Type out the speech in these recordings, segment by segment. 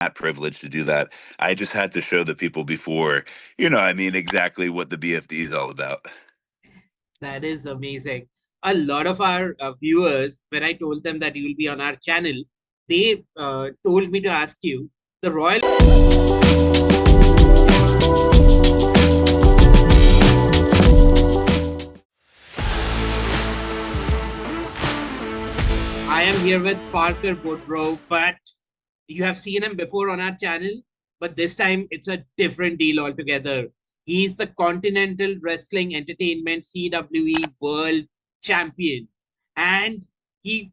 that privilege to do that. I just had to show the people before, exactly what the BFD is all about. That is amazing. A lot of our viewers, when I told them that you will be on our channel, they told me to ask you the Royal. I am here with Parker Boudreaux, but you have seen him before on our channel, but this time it's a different deal altogether. He's the Continental Wrestling Entertainment CWE World Champion, and he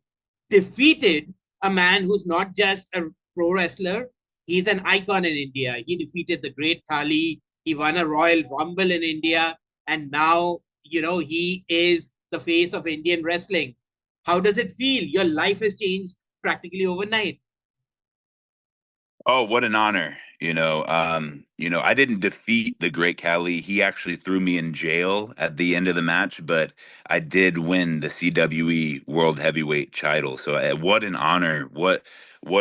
defeated a man who's not just a pro wrestler, he's an icon in India. He defeated the Great Khali, he won a Royal Rumble in India, and now, he is the face of Indian wrestling. How does it feel? Your life has changed practically overnight. Oh, what an honor. I didn't defeat the Great Khali. He actually threw me in jail at the end of the match, but I did win the CWE World Heavyweight title. So what an honor. What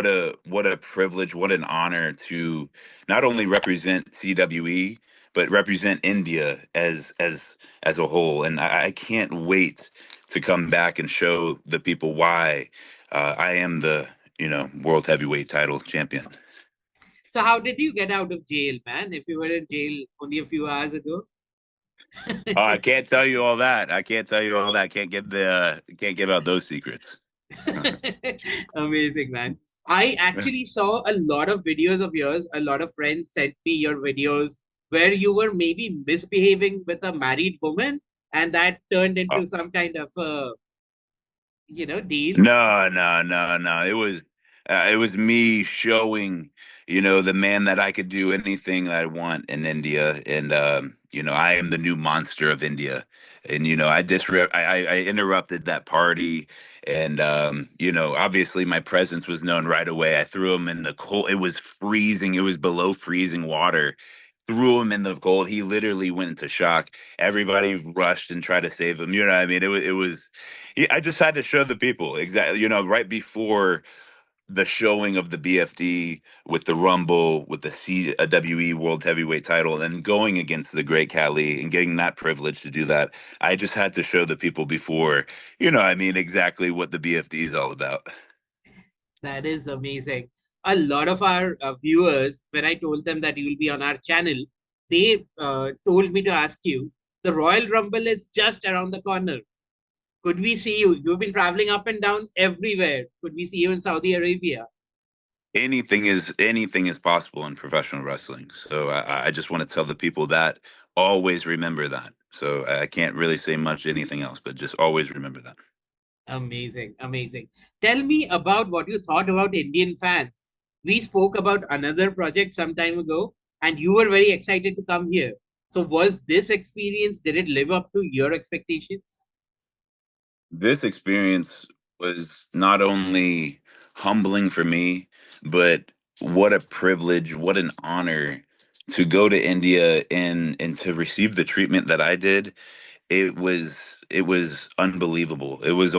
a privilege, what an honor to not only represent CWE, but represent India as a whole. And I can't wait to come back and show the people why I am the, World Heavyweight title champion. So, how did you get out of jail, man? If you were in jail only a few hours ago? Oh, I can't tell you all that. I can't tell you all that. Can't give out those secrets. Amazing, man. I actually saw a lot of videos of yours. A lot of friends sent me your videos where you were maybe misbehaving with a married woman, and that turned Oh, into some kind of a, deal. no, no, no, no. It was me showing, the man that I could do anything that I want in India, and I am the new monster of India, and I interrupted that party, and obviously my presence was known right away. I threw him in the cold. It was freezing. It was below freezing water. Threw him in the cold. He literally went into shock. Everybody rushed and tried to save him. You know what I mean? It was. Yeah, I just had to show the people exactly, right before the showing of the BFD with the Rumble, with the CWE World Heavyweight title, and going against the Great Khali and getting that privilege to do that. I just had to show the people before, exactly what the BFD is all about. That is amazing. A lot of our viewers, when I told them that you will be on our channel, they told me to ask you the Royal Rumble is just around the corner. Could we see you? You've been traveling up and down everywhere. Could we see you in Saudi Arabia? Anything is possible in professional wrestling. So I just want to tell the people that always remember that. So I can't really say much anything else, but just always remember that. Amazing, amazing. Tell me about what you thought about Indian fans. We spoke about another project some time ago, and you were very excited to come here. So, was this experience, did it live up to your expectations? This experience was not only humbling for me, but what a privilege, what an honor to go to India and to receive the treatment that I did. It was unbelievable. It was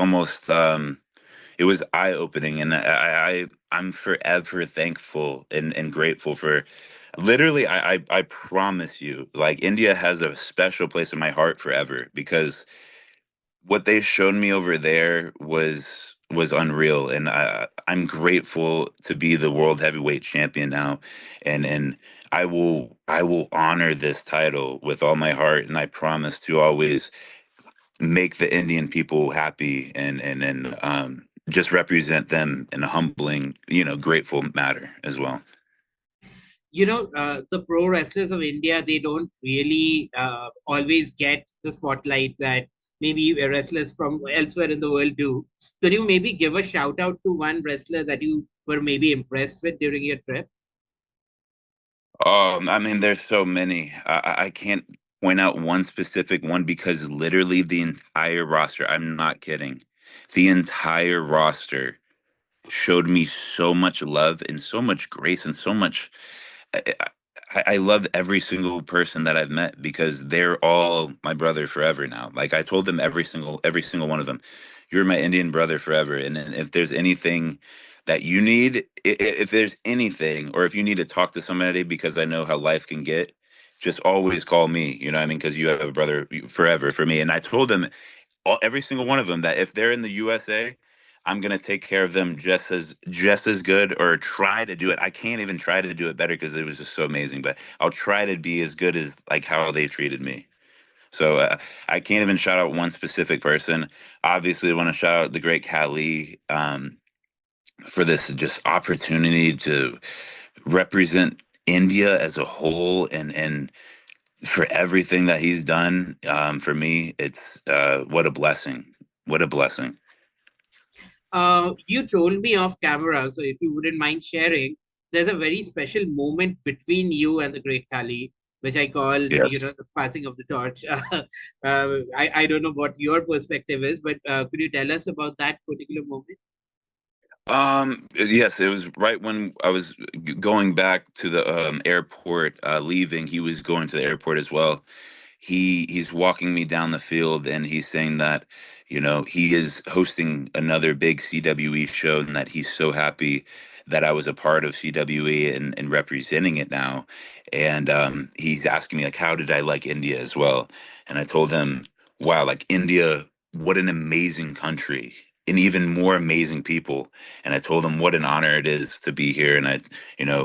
eye opening, and I'm forever thankful and grateful for. Literally, I promise you, like India has a special place in my heart forever because what they showed me over there was unreal, and I'm grateful to be the world heavyweight champion now, and I will honor this title with all my heart, and I promise to always make the Indian people happy and just represent them in a humbling, grateful matter as well. The pro wrestlers of India, they don't really always get the spotlight that maybe wrestlers from elsewhere in the world do. Could you maybe give a shout out to one wrestler that you were maybe impressed with during your trip? I mean, there's so many. I can't point out one specific one because literally the entire roster, I'm not kidding, the entire roster showed me so much love and so much grace and so much. I, I love every single person that I've met because they're all my brother forever now. Like I told them every single one of them, you're my Indian brother forever. And if there's anything that you need, if there's anything, or if you need to talk to somebody, because I know how life can get, just always call me. You know what I mean? Because you have a brother forever for me. And I told them, every single one of them, that if they're in the USA, I'm gonna take care of them just as good, or try to do it. I can't even try to do it better because it was just so amazing. But I'll try to be as good as like how they treated me. So I can't even shout out one specific person. Obviously, I want to shout out the Great Khali, for this just opportunity to represent India as a whole, and for everything that he's done, for me. It's what a blessing. What a blessing. You told me off camera, so if you wouldn't mind sharing, there's a very special moment between you and the Great Khali, which I call, Yes. the passing of the torch. I don't know what your perspective is, but could you tell us about that particular moment? Yes, it was right when I was going back to the airport, leaving. He was going to the airport as well. He's walking me down the field, and he's saying that, he is hosting another big CWE show, and that he's so happy that I was a part of CWE, and representing it now. And he's asking me, like, how did I like India as well? And I told him, wow, like India, what an amazing country, and even more amazing people. And I told him what an honor it is to be here, and I,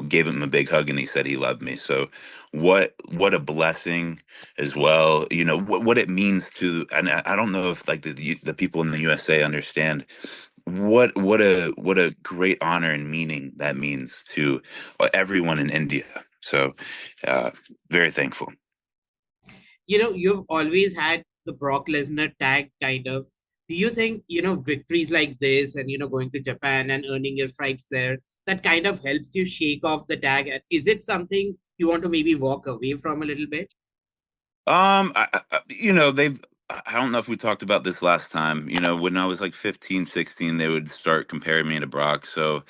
gave him a big hug, and he said he loved me. So what a blessing as well. What it means to, and I don't know if like the people in the USA understand what a great honor and meaning that means to everyone in India. So uh, very thankful. You've always had the Brock Lesnar tag kind of. Do you think, victories like this and, going to Japan and earning your stripes there, that kind of helps you shake off the tag? Is it something you want to maybe walk away from a little bit? They've. I don't know if we talked about this last time. When I was like 15, 16, they would start comparing me to Brock. So,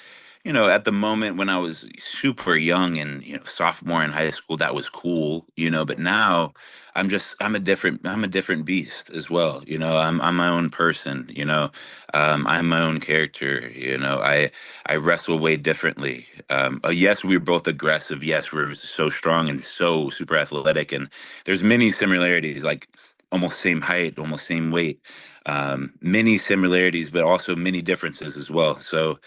at the moment when I was super young and, sophomore in high school, that was cool, but now I'm a different beast as well. I'm my own person, I'm my own character. I wrestle way differently. Yes, we are both aggressive. Yes, we're so strong and so super athletic, and there's many similarities, like almost same height, almost same weight, many similarities, but also many differences as well. So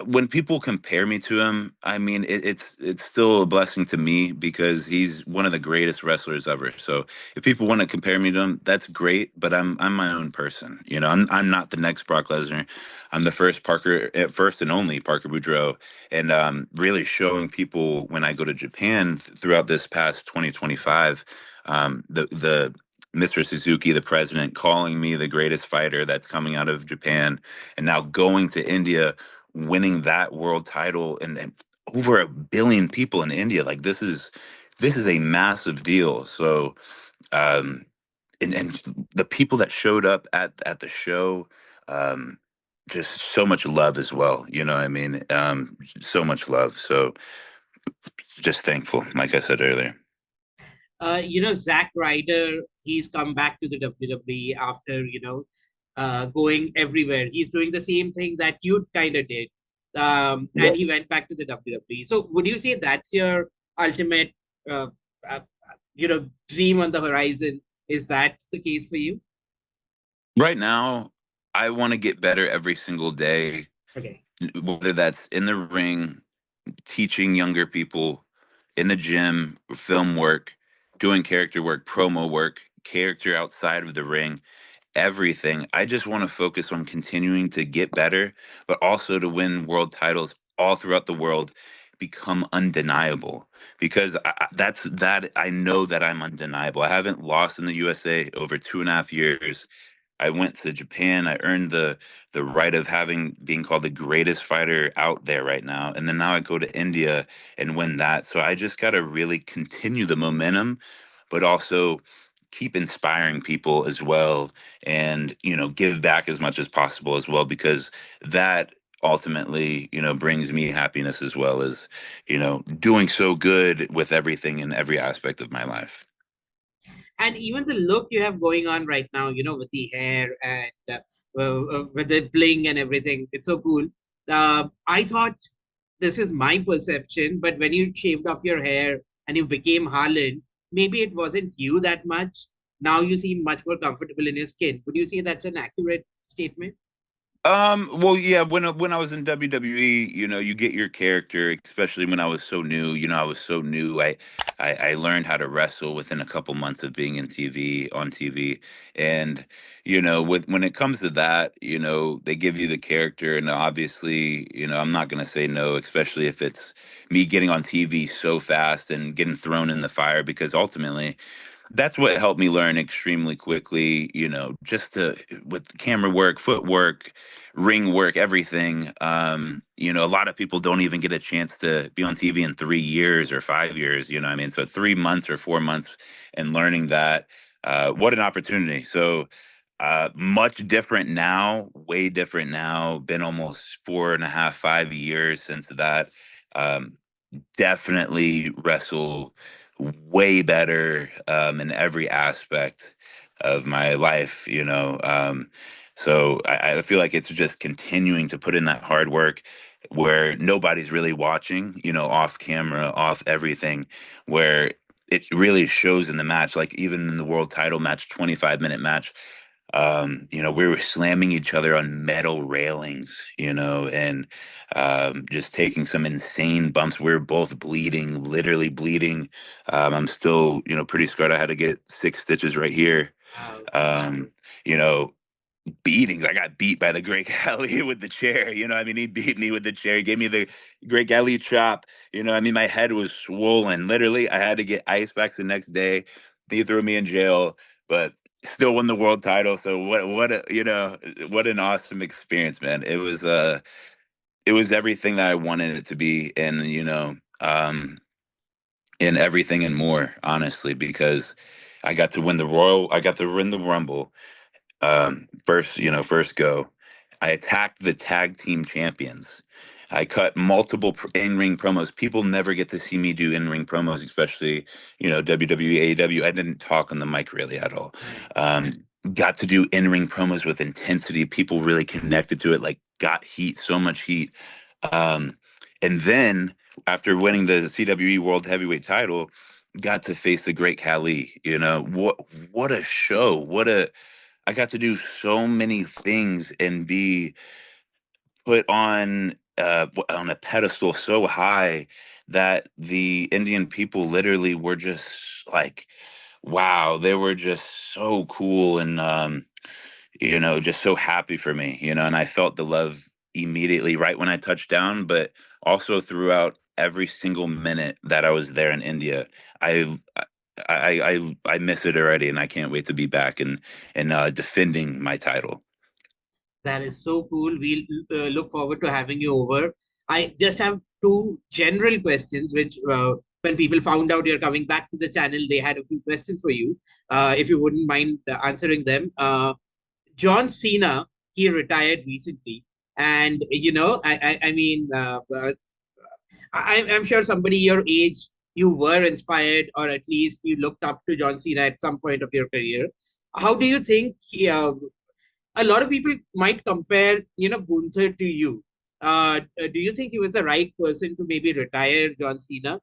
when people compare me to him, I mean, it's still a blessing to me because he's one of the greatest wrestlers ever. So if people want to compare me to him, that's great. But I'm my own person. I'm not the next Brock Lesnar. I'm the first and only Parker Boudreaux, and really showing people when I go to Japan throughout this past 2025, the Mr. Suzuki, the president, calling me the greatest fighter that's coming out of Japan, and now going to India, winning that world title, and over 1 billion people in India. Like this is a massive deal. So um, and the people that showed up at the show, um, just so much love as well. You know what I mean? So much love. So just thankful, like I said earlier. Zack Ryder, he's come back to the WWE after, going everywhere. He's doing the same thing that you kind of did. And he Yes. went back to the WWE. So would you say that's your ultimate, uh, uh, dream on the horizon? Is that the case for you? Right now, I want to get better every single day, Okay. whether that's in the ring, teaching younger people, in the gym, film work, doing character work, promo work, character outside of the ring, everything. I just want to focus on continuing to get better, but also to win world titles all throughout the world, become undeniable. Because I know that I'm undeniable. I haven't lost in the USA over 2.5 years. I went to Japan. I earned the right of having being called the greatest fighter out there right now. And then now I go to India and win that. So I just got to really continue the momentum, but also keep inspiring people as well, and give back as much as possible as well, because that ultimately brings me happiness, as well as doing so good with everything in every aspect of my life. And even the look you have going on right now, with the hair and with the bling and everything, it's so cool. I thought this is my perception, but when you shaved off your hair and you became Harlan, maybe it wasn't you that much. Now you seem much more comfortable in your skin. Would you say that's an accurate statement? Well, yeah, when I was in WWE, you get your character, especially when I was so new. I was so new. I learned how to wrestle within a couple months of being in TV, and with when it comes to that, they give you the character, and obviously, I'm not gonna say no, especially if it's me getting on TV so fast and getting thrown in the fire, because ultimately that's what helped me learn extremely quickly, just to with camera work, footwork, ring work, everything. A lot of people don't even get a chance to be on TV in 3 years or 5 years, you know what I mean? So 3 months or 4 months and learning that, what an opportunity. So much different now, way different now. Been almost 4.5, 5 years since that. Um, Definitely wrestle way better in every aspect of my life, so I feel like it's just continuing to put in that hard work where nobody's really watching, off camera, off everything, where it really shows in the match. Like even in the world title match, 25-minute match, we were slamming each other on metal railings, and just taking some insane bumps. We were both bleeding, literally bleeding. I'm still, pretty scarred. I had to get 6 stitches right here. Wow. Um, you know, Beatings. I got beat by the Great Khali with the chair. I mean, he beat me with the chair. He gave me the Great Khali chop. I mean, my head was swollen. Literally, I had to get ice packs the next day. He threw me in jail, but still won the world title. So what an awesome experience, man. It was everything that I wanted it to be, and everything and more, honestly, because I got to win the Rumble, first go. I attacked the tag team champions. I cut multiple in-ring promos. People never get to see me do in-ring promos, especially WWE, AEW. I didn't talk on the mic really at all. Right. Um, got to do in-ring promos with intensity. People really connected to it. Like got heat, so much heat. Um, and then after winning the CWE World Heavyweight Title, got to face the Great Khali. What a show! I got to do so many things and be put on a pedestal so high that the Indian people literally were just like, wow, they were just so cool, and just so happy for me, and I felt the love immediately right when I touched down, but also throughout every single minute that I was there in India. I I miss it already, and I can't wait to be back and defending my title. That is so cool. We'll look forward to having you over. I just have two general questions, which when people found out you're coming back to the channel, they had a few questions for you. If you wouldn't mind answering them. John Cena, he retired recently. And, I mean, I'm sure somebody your age, you were inspired, or at least you looked up to John Cena at some point of your career. How do you think a lot of people might compare, Gunther to you. Do you think he was the right person to maybe retire John Cena?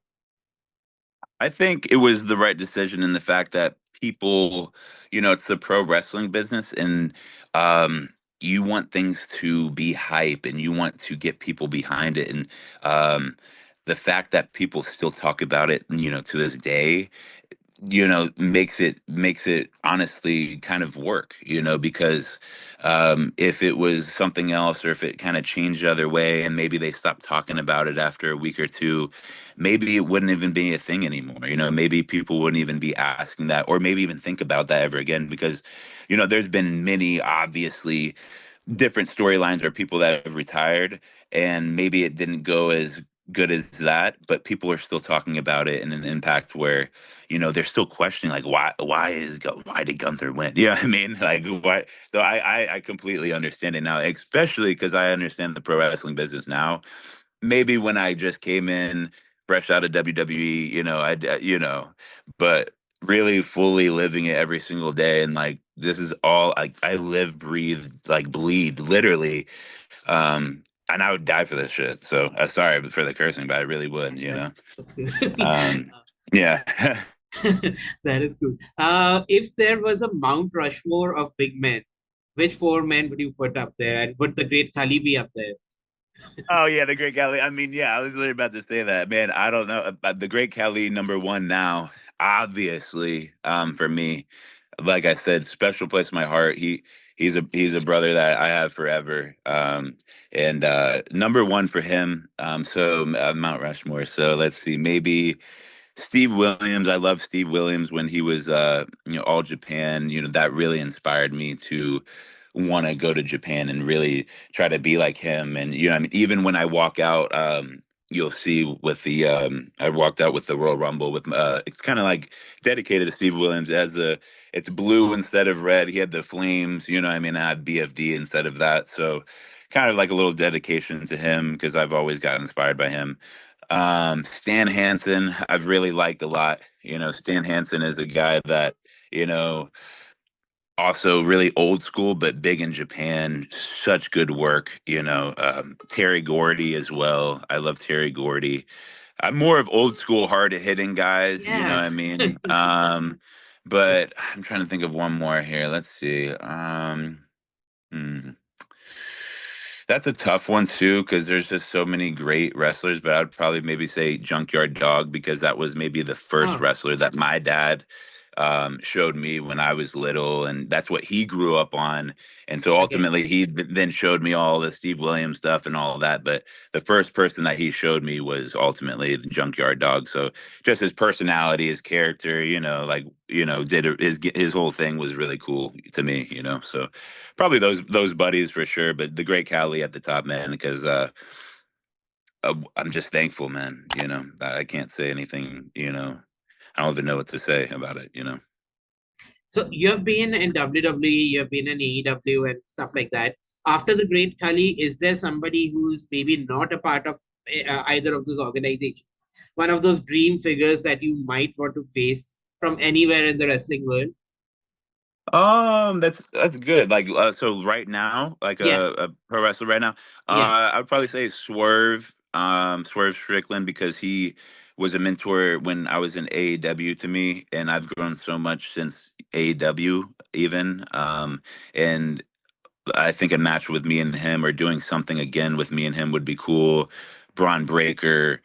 I think it was the right decision in the fact that people, it's the pro wrestling business, and um, you want things to be hype and you want to get people behind it. And um, the fact that people still talk about it, to this day, makes it honestly kind of work, because if it was something else, or if it kind of changed the other way and maybe they stopped talking about it after a week or two, maybe it wouldn't even be a thing anymore. Maybe people wouldn't even be asking that, or maybe even think about that ever again, because there's been many, obviously, different storylines or people that have retired, and maybe it didn't go as good as that, but people are still talking about it in an impact where they're still questioning, like, why did Gunther win? You know what I mean? Like, why? So I completely understand it now, especially because I understand the pro wrestling business now. Maybe when I just came in fresh out of WWE, but really fully living it every single day, and like this is all I live, breathe, like bleed, literally. and I would die for this shit. So sorry for the cursing, but I really would, you That, know. that's good. Um, yeah. That is good. If there was a Mount Rushmore of big men, which four men would you put up there, and would the Great Khali be up there? Oh yeah, the Great Khali. I mean, yeah, I was literally about to say that, man. I don't know, the Great Khali number one now. Obviously, for me, like I said, special place in my heart. He's a brother that I have forever. And number one for him. So Mount Rushmore. So let's see, maybe Steve Williams. I love Steve Williams when he was, All Japan. That really inspired me to want to go to Japan and really try to be like him. And I mean, even when I walk out, you'll see with the I walked out with the Royal Rumble with it's kind of like dedicated to Steve Williams as the it's blue instead of red. He had the flames. I mean, I had BFD instead of that. So kind of like a little dedication to him because I've always got inspired by him. Stan Hansen, I've really liked a lot. Stan Hansen is a guy that, you know, also really old school, but big in Japan. Such good work. Terry Gordy as well. I love Terry Gordy. I'm more of old school, hard hitting guys. You know Yeah. what I mean? But I'm trying to think of one more here. Let's see. Hmm. That's a tough one too, because there's just so many great wrestlers. But I'd probably maybe say Junkyard Dog because that was maybe the first Oh, wrestler that my dad showed me when I was little, and that's what he grew up on. And so again, ultimately, he then showed me all the Steve Williams stuff and all of that. But the first person that he showed me was ultimately the Junkyard Dog. So just his personality, his character, like his whole thing was really cool to me. So probably those buddies for sure, but the Great Khali at the top, man, because I'm just thankful, man. I can't say anything. I don't even know what to say about it. so you've been in WWE, you've been in AEW and stuff like that. After the Great Khali, is there somebody who's maybe not a part of either of those organizations? One of those dream figures that you might want to face from anywhere in the wrestling world? That's good. Like, so right now, like Yeah, a pro wrestler right now, yeah. I would probably say Swerve, Swerve Strickland, because he was a mentor when I was in AEW to me, and I've grown so much since AEW even. And I think a match with me and him or doing something again with me and him would be cool. Braun Breaker,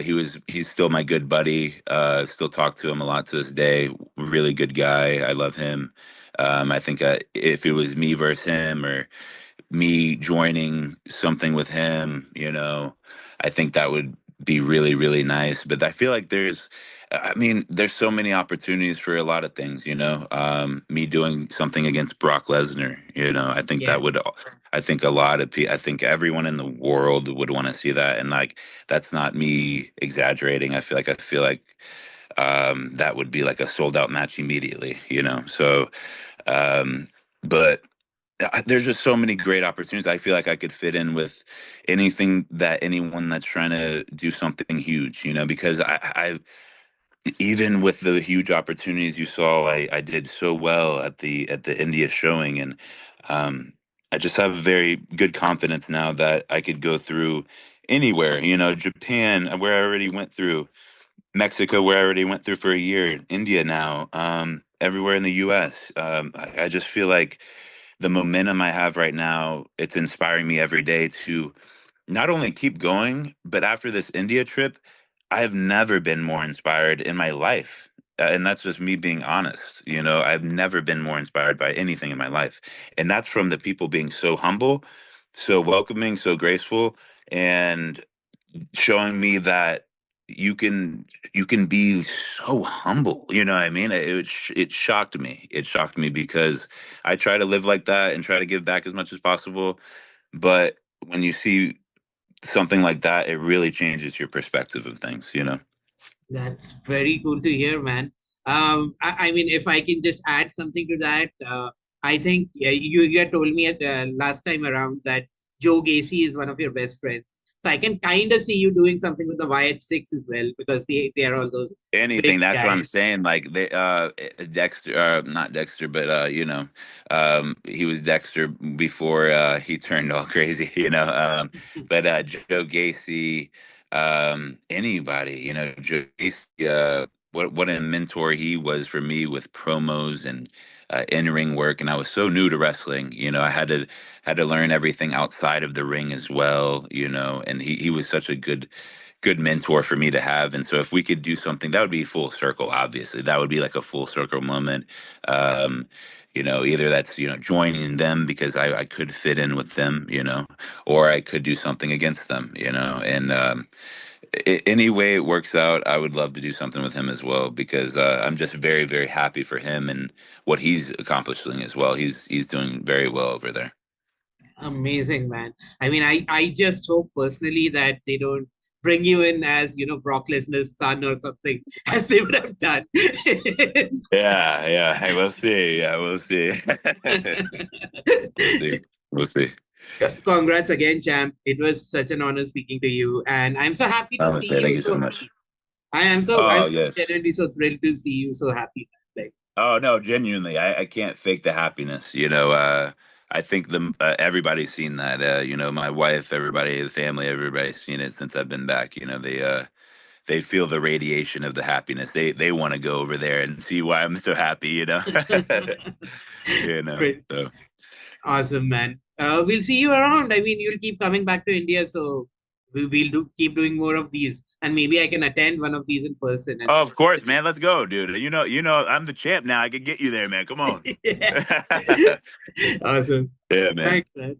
he's still my good buddy. Still talk to him a lot to this day. Really good guy. I love him. I think if it was me versus him or me joining something with him, I think that would be really, really nice. But I feel like I mean, there's so many opportunities for a lot of things, me doing something against Brock Lesnar, I think Yeah, I think a lot of people, I think everyone in the world would want to see that. And like, that's not me exaggerating. I feel like, that would be like a sold out match immediately, So, um, but there's just so many great opportunities. I feel like I could fit in with anyone that's trying to do something huge, because I even with the huge opportunities you saw, I did so well at the India showing, and um, I just have very good confidence now that I could go through anywhere, Japan, where I already went through, Mexico, where I already went through for a year, India now, everywhere in the U.S. I just feel like the momentum I have right now, it's inspiring me every day to not only keep going, but after this India trip, I have never been more inspired in my life. And that's just me being honest. I've never been more inspired by anything in my life. And that's from the people being so humble, so welcoming, so graceful, and showing me that you can you can be so humble. You know what I mean? It shocked me. It shocked me because I try to live like that and try to give back as much as possible. But when you see something like that, it really changes your perspective of things. that's very cool to hear, man. I mean, if I can just add something to that, I think you had told me at last time around that Joe Gacy is one of your best friends. So I can kind of see you doing something with the YH6 as well, because they are all those big Anything. That's what I'm guys. saying. Like they, Dexter, not Dexter, but he was Dexter before he turned all crazy. But Joe Gacy, anybody. Joe Gacy. What a mentor he was for me with promos and in ring work. And I was so new to wrestling. I had to learn everything outside of the ring as well. And he was such a good mentor for me to have. And so if we could do something, that would be full circle, obviously. That would be like a full circle moment. Either that's, joining them because I could fit in with them, or I could do something against them, and any way it works out, I would love to do something with him as well because I'm just very, very happy for him and what he's accomplishing as well. He's doing very well over there. Amazing, man. I mean, I just hope personally that they don't bring you in as, Brock Lesnar's son or something, as they would have done. Yeah, yeah. Hey, we'll see. Yeah, we'll see. We'll see. We'll see. Congrats again, champ. It was such an honor speaking to you, and I'm so happy to see Namaste. you Thank you so so much. happy. I'm Oh, yes. genuinely so thrilled to see you so happy. Like, Oh, no, genuinely. I can't fake the happiness. I think everybody's seen that. My wife, everybody, the family, everybody's seen it since I've been back. They feel the radiation of the happiness. They want to go over there and see why I'm so happy, great, So awesome, man. We'll see you around. I mean, you'll keep coming back to India, so we'll keep doing more of these, and maybe I can attend one of these in person and oh, see of course, what you man. Let's go, dude. I'm the champ now. I can get you there, man. Come on. yeah. Awesome. Yeah, man. Thanks, man.